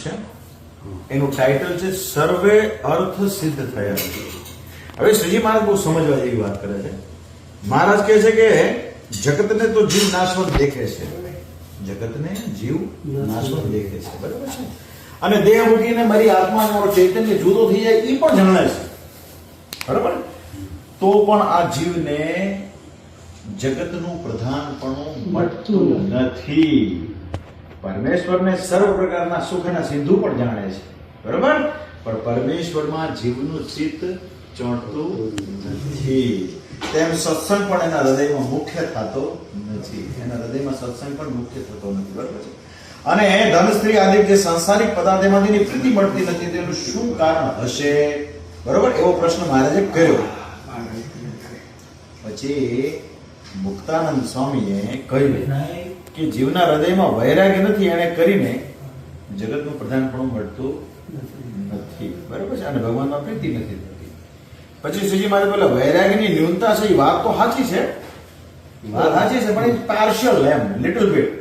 છે. એનું ટાઇટલ છે સર્વે અર્થ સિદ્ધ થયા. હવે શ્રીજી મહારાજ બહુ સમજવા જેવી વાત કરે છે. મહારાજ કહે છે કે જગતને તો જીવ નાશવંત દેખે છે, જગતને જીવ નાશવંત દેખે છે, બરાબર છે. અને દેહ મૂકીને મારી આત્મા મારો ચૈતન્ય જુદો થઈ જાય એ પણ જાણે છે, બરાબર. તો પણ આ જીવને જગતનું પ્રધાનપણું મળતું નથી. પરમેશ્વરને સર્વ પ્રકારના સુખના સિંધુ પણ જાણે છે, બરાબર. પણ પરમેશ્વરમાં જીવનું ચિત્ત ચોંટતું નથી. તેમ સત્સંગ પણ એના હૃદયમાં મુખ્ય થતો નથી. એના હૃદયમાં સત્સંગ પણ મુખ્ય થતો નથી, બરાબર છે. અને ધન સ્ત્રી આદિ જે સંસારિક પદાર્થોમાંથી પ્રીતિ મળતી નથી તેનું શું કારણ હશે, બરોબર, એવો પ્રશ્ન મહારાજે કર્યો. પછી મુક્તાનંદ સ્વામીએ કહ્યું કે જીવના હૃદયમાં વૈરાગ્ય નથી એને કરીને જગતનું પ્રધાનપણું મળતું નથી, બરાબર છે. અને ભગવાનમાં પ્રીતિ નથી થતી. પછી શ્રીજી મહારાજ બોલે વૈરાગ્યની ન્યૂનતા છે એ વાત તો સાચી છે, વાત સાચી છે, પણ પાર્શિયલ એમ લિટલ બીટ.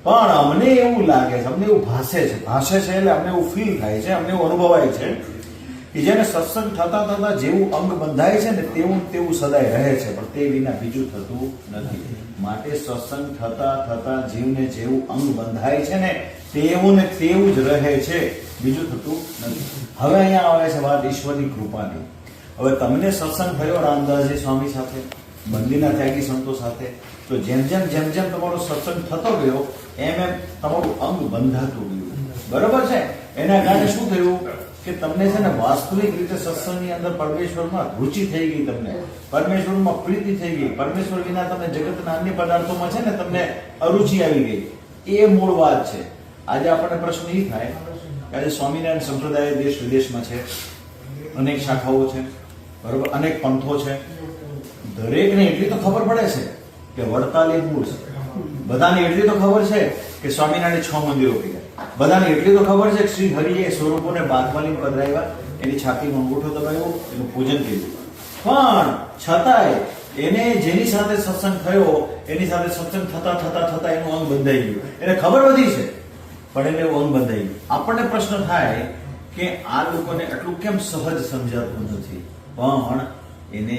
પણ અમને એવું લાગે છે, અમને એવું ભાષે છે એટલે અમને એવું ફીલ થાય છે, અમને એવું અનુભવાય છે કે જેને સત્સંગ થતા થતા જેવું અંગ બંધાય છે ને તેવું સદાય રહે છે, પણ તે વિના બીજું થતું નથી. માટે સત્સંગ થતા થતા જીવને જેવું અંગ બંધાય છે ને તેવું જ રહે છે, બીજું થતું નથી. હવે અહીંયા આવે છે વાત ઈશ્વરની કૃપાની. હવે તમને સત્સંગ થયો રામદાસજી સ્વામી સાથે, મંદિરના ત્યાગી સંતો સાથે, તો જેમ જેમ તમારો સત્સંગ થતો ગયો એમ તમારું અંગ બંધાતું ગયું, બરોબર છે. એના કારણે શું થયું કે તમને છે ને વાસ્તવિક રીતે સત્સંગની અંદર પરમેશ્વરમાં રુચિ થઈ ગઈ, તમને પરમેશ્વરમાં પ્રીતિ થઈ ગઈ. પરમેશ્વર વિના તમને જગતના અન્ય પદાર્થોમાં છે ને તમને અરુચિ આવી ગઈ. એ મૂળ વાત છે. આજે આપણને પ્રશ્ન એ થાય કે આજે સ્વામિનારાયણ સંપ્રદાય દેશ વિદેશમાં છે, અનેક શાખાઓ છે, બરોબર, અનેક પંથો છે. દરેકને એટલી તો ખબર પડે છે કે વડતાલ એ મૂળ છે. બધાને એટલી તો ખબર છે કે સ્વામિનારાયણ 6 મંદિરો કર્યા. બધાને એટલી તો ખબર છે કે શ્રી હરિએ સ્વરૂપોને બાદમાલી પધરાવ્યા, એની છાતીનો અંગૂઠો દબાવ્યો, એનું પૂજન કર્યું. પણ છતાંય એને જેની સાથે સત્સંગ થયો એની સાથે સત્સંગ થતા એનું અંગ બંધાઈ ગયું. એને ખબર વધી છે પણ એને એવું અંગ બંધાઈ ગયું. આપણને પ્રશ્ન થાય કે આ લોકોને એટલું કેમ સહજ સમજાતું નથી? પણ એને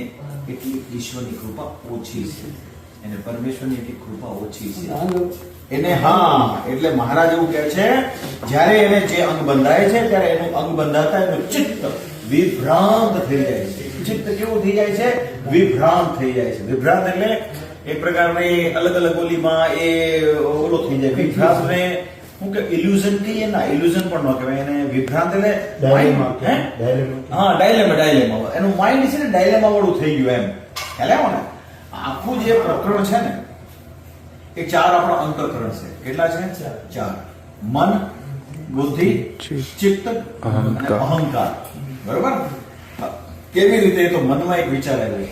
એટલી ઈશ્વરની કૃપા ઓછી છે, એને પરમેશ્વરની એટલી કૃપા ઓછી છે એને. હા, એટલે મહારાજ એવું કહે છે જ્યારે એને જે અંગ બંધાય છે ત્યારે એનું અંગ બંધાતા એનું ચિત્ત વિભ્રાંત થઈ જાય છે. ચિત્ત કેવું થઈ જાય છે? વિભ્રાંત થઈ જાય છે. વિભ્રાંત એટલે એક પ્રકારની અલગ અલગ ઓલીમાં એ ઓલો થઈ જાય. વિભ્રાંત ને હું કે ઇલ્યુઝન કહીએ ના, ઇલ્યુઝન પણ ન કહેવાય એને. વિભ્રાંત એટલે ડાયલેમા. એનું માઇન્ડ છે ને ડાયલેમા વાળું થઈ ગયું એમ. ખ્યાલ આવ્યો ને? આખું જે પ્રકરણ છે ને એ 4 આપણા અંતઃકરણ છે. કેટલા છે? 4. મન, બુદ્ધિ, ચિત્ત અને અહંકાર, બરોબર. કેવી રીતે? તો મનમાં એક વિચાર આવ્યો,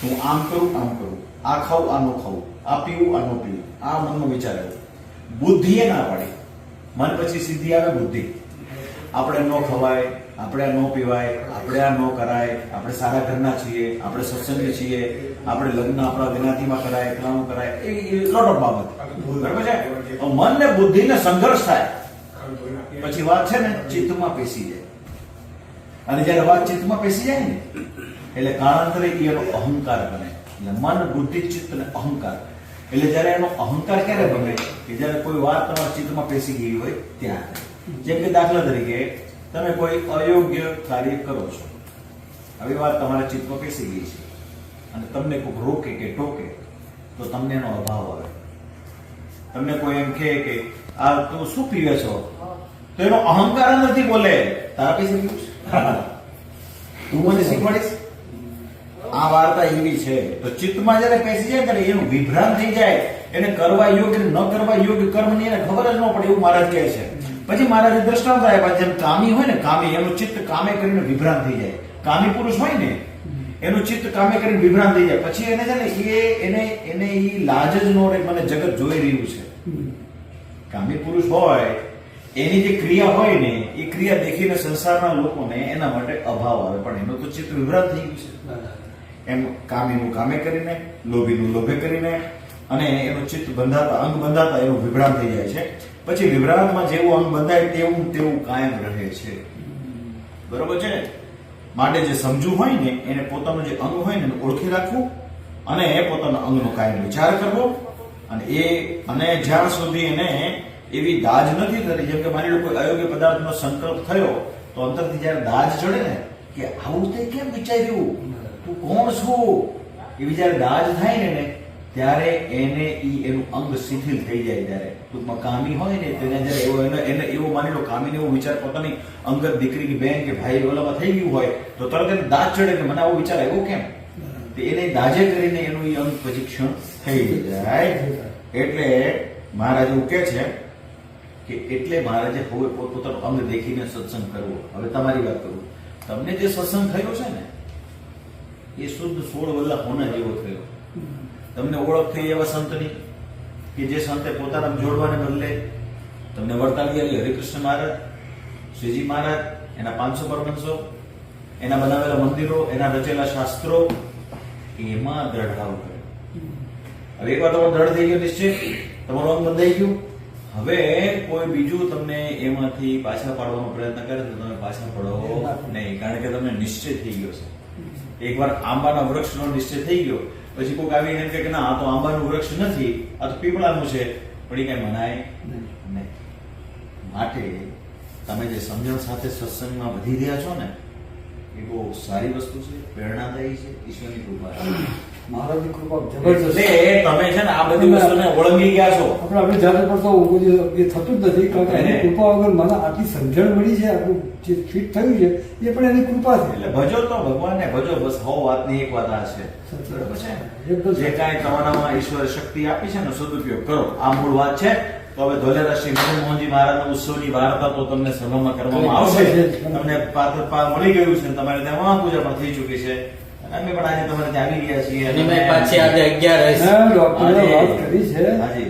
હું આમ કરું, આ ખાવું, આ ન ખાવું, આ પીવું, આ ન પીવું, આ મનનો વિચાર આવ્યો. બુદ્ધિએ ના પાડી. મન પછી સીધી આવે બુદ્ધિ. આપણે ન ખવાય, આપણે આ ન પીવાય, આપણે આ ન કરાય, આપણે સારા ઘરના છીએ, આપણે સત્સંગી છીએ, આપણે લગ્ન આપણા જ્ઞાતિમાં કરાય, ફલાણું કરાય, એ લોટ ઓફ બાબત, બરાબર છે. મન ને બુદ્ધિ ને સંઘર્ષ થાય પછી વાત છે ને ચિત્તમાં પેસી જાય. અને જયારે વાત ચિત્તમાં પેસી જાય ને એટલે કાળાંતરે એનો અહંકાર બને. એટલે મન, બુદ્ધિ, ચિત્ત ને અહંકાર. એટલે જયારે એનો અહંકાર ક્યારે બને કે જયારે કોઈ વાત તમારા ચિત્તમાં પેસી ગઈ હોય ત્યારે. જેમ કે દાખલા તરીકે તમે કોઈ અયોગ્ય કાર્ય કરો છો, આવી વાત તમારા ચિત્તમાં પેસી ગઈ છે અને તમને કોઈ રોકે કે ટોકે તો તમને એનો અભાવ આવે. તમને કોઈ એમ કહે કે આ તું શું પીવે છો, તો એનો અહંકાર નથી બોલે તારા પૈસે પીવું છે, તું મને શીખવાડીશ. આ વાર્તા એવી છે. તો ચિત્તમાં જયારે પેસી જાય ત્યારે એનું વિભ્રાંત થઈ જાય. એને કરવા યોગ્ય ન કરવા યોગ્ય કર્મની એને ખબર જ ન પડે એવું મહારાજ કહે છે. પછી મહારાજે દ્રષ્ટાંત આપ્યા, જેમ કામી હોય ને, કામી એનું ચિત્ત કામે કરીને વિભ્રાંત થઈ જાય. કામી પુરુષ હોય ને એનું ચિત્ત કામે કરીને વિભ્રાંત થઈ જાય. પછી એને છે ને એને લાજ જ ન રહે, મને જગત જોઈ રહ્યું છે. કામી પુરુષ હોય એની જે ક્રિયા હોય ને એ ક્રિયા દેખીને સંસારના લોકોને એના માટે અભાવ આવે, પણ એનું તો ચિત્ત વિભ્રાંત થઈ ગયું છે. એમ કામીનું કામે કરીને, લોભીનું લોભે કરીને, અને એનું ચિત્ત બંધાતા, અંગ બંધાતા એનું વિભ્રાંત થઈ જાય છે. પછી વિભ્રાટમાં જેવું અંગ બંધાય તેવું તેવું કાયમ રહે છે. બરોબર છે ને? માટે જે સમજુ હોય ને એને પોતાનું જે અંગ હોય ને એને ઓળખી રાખવું અને પોતાના અંગનો કાયમ વિચાર કરવો અને જ્યાં સુધી એને એવી દાજ નથી થતી, જેમ કે માની લો કોઈ અયોગ્ય પદાર્થનો સંકલ્પ થયો તો અંતરથી જયારે દાજ ચડે ને કે આવું તે કેમ વિચાર્યું, તું કોણ છું, એવી જયારે દાજ થાય ને ત્યારે એનું અંગ શિથિલ થઈ જાય. ત્યારે ટૂંકમાં કામી હોય ને તેને જયારે એને એવો માની લો કામીને એવો વિચાર પોતાની અંગત દીકરીની બેન કે ભાઈ ઓલામાં થઈ ગયું હોય તો તરત એને દાજ ચડે કે મને આવો વિચાર આવ્યો કેમ, એને દાજે કરીને એનું એ અંગ પછી ક્ષણ થઈ જાય. એટલે મહારાજ એવું કે છે કે એટલે મહારાજે હવે પોતપોતાનું અંગ દેખીને સત્સંગ કરવો. હવે તમારી વાત કરું, તમને જે સત્સંગ થયો છે ને એ શુદ્ધ 16 વલ્લા હોના જેવો થયો. તમને ઓળખ થઈ એવા સંતની કે જે સંતે પોતાના જોડવાને બદલે તમને વડતાલી આવી હરિકૃષ્ણ મહારાજ, શ્રીજી મહારાજ, એના 500 પરમહંસો, એના બનાવેલા મંદિરો, એના રચેલા શાસ્ત્રો, એમાં દ્રઢાવ કર્યો. હવે એક વાર તમારો દ્રઢ થઈ ગયો નિશ્ચય, તમારું અંગ બંધાઈ ગયું. હવે કોઈ બીજું તમને એમાંથી પાછા પાડવાનો પ્રયત્ન કરે તો તમે પાછા પડો નહીં, કારણ કે તમને નિશ્ચય થઈ ગયો છે. એકવાર આંબાના વૃક્ષનો નિશ્ચય થઈ ગયો પછી કોઈક આવીને એમ કે ના આ તો આંબાનું વૃક્ષ નથી, આ તો પીપળાનું છે, પણ એ કઈ મનાય નહીં. માટે તમે જે સમજણ સાથે સત્સંગમાં વધી રહ્યા છો ને એ બહુ સારી વસ્તુ છે, પ્રેરણાદાયી છે, ઈશ્વરની કૃપા છે. મહારાજની કૃપા જબરજસ્ત. તમે છે ને આ બધી વસ્તુને ઓળંગી ગયા છો. આપણે જાતે પડતો એ થતું જ નથી, કારણ કે એની કૃપા વગર મને આટલી સમજણ મળી છે, આપણું જે ફિટ થયું છે એ પણ એની કૃપા છે. એટલે ભજો તો ભગવાનને ભજો, બસ હો વાતની એક વાત આ છે. બરાબર છે? જે કાંઈ તમારામાં ઈશ્વર શક્તિ આપી છે ને સદુપયોગ કરો. આ મૂળ વાત છે. તો હવે ધોલેરા શ્રી મદન મોહનજી મહારાજના ઉત્સવની વાર્તા તો તમને સભામાં કરવામાં આવશે. તમને પાત્ર મળી ગયું છે, તમારે ત્યાં મહાપૂજા પણ થઈ ચૂકી છે. અમે પણ આજે તમારે ત્યાં આવી ગયા છીએ. પાછી આજે 11 ડોક્ટરે વાત કરી છે. હાજી